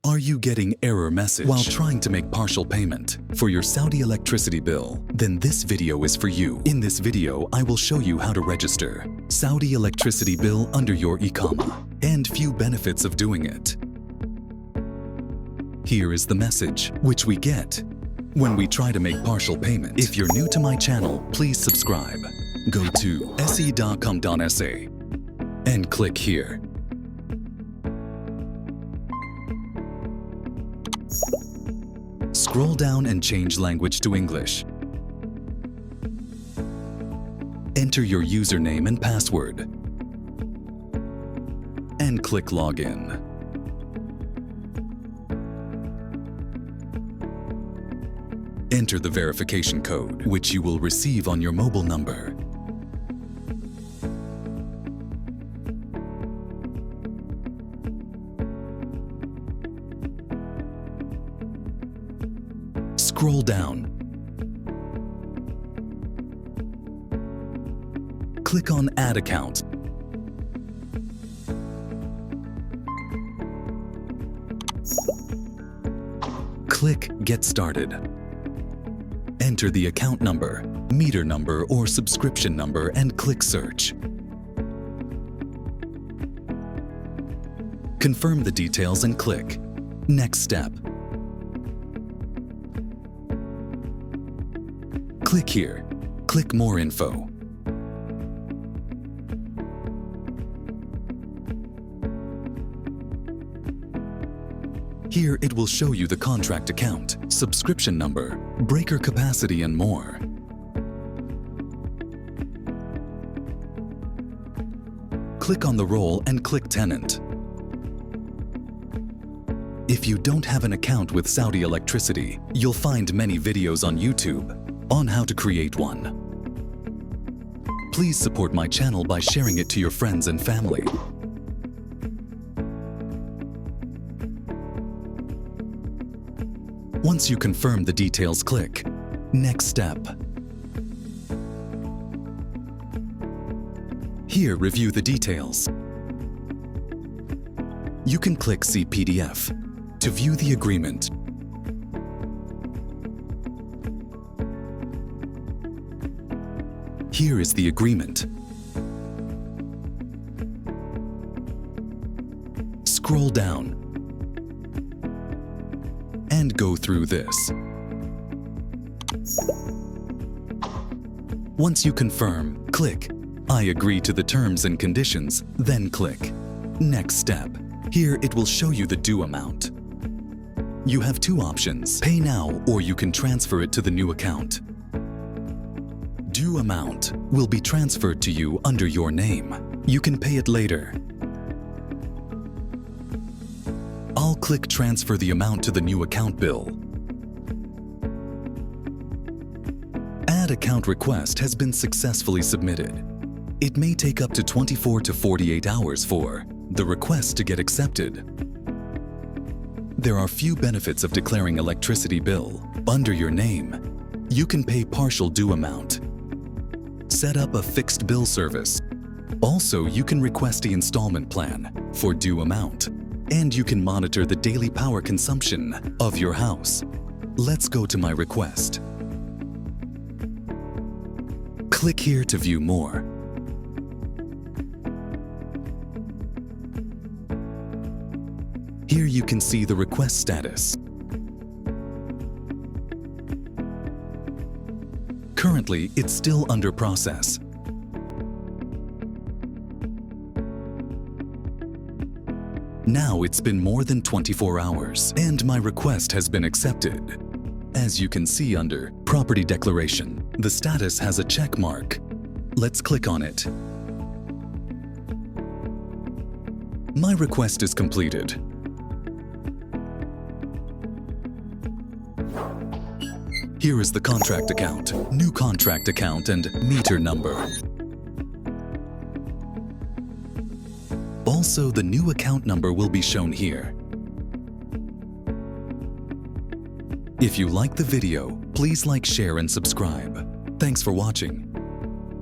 Are you getting error message while trying to make partial payment for your Saudi electricity bill? Then this video is for you. In this video, I will show you how to register Saudi electricity bill under your Iqama and few benefits of doing it. Here is the message which we get when we try to make partial payment. If you're new to my channel, please subscribe. Go to se.com.sa and click here. Scroll down and change language to English. Enter your username and password and click Login. Enter the verification code, which you will receive on your mobile number. Scroll down. Click on Add Account. Click Get Started. Enter the account number, meter number, or subscription number and click Search. Confirm the details and click Next Step. Click here. Click More Info. Here it will show you the contract account, subscription number, breaker capacity, and more. Click on the role and click Tenant. If you don't have an account with Saudi Electricity, you'll find many videos on YouTube on how to create one. Please support my channel by sharing it to your friends and family. Once you confirm the details, click Next Step. Here, review the details. You can click See PDF to view the agreement. Here is the agreement. Scroll down and go through this. Once you confirm, click I agree to the terms and conditions, then click Next Step. Here it will show you the due amount. You have two options, pay now or you can transfer it to the new account. Due amount will be transferred to you under your name. You can pay it later. I'll click Transfer the amount to the new account bill. Add account request has been successfully submitted. It may take up to 24 to 48 hours for the request to get accepted. There are few benefits of declaring electricity bill under your name. You can pay partial due amount. Set up a fixed bill service. Also, you can request the installment plan for due amount, and you can monitor the daily power consumption of your house. Let's go to my request. Click here to view more. Here you can see the request status. Currently, it's still under process. Now it's been more than 24 hours and my request has been accepted. As you can see under Property Declaration, the status has a check mark. Let's click on it. My request is completed. Here is the contract account, new contract account, and meter number. Also, the new account number will be shown here. If you like the video, please like, share, and subscribe. Thanks for watching.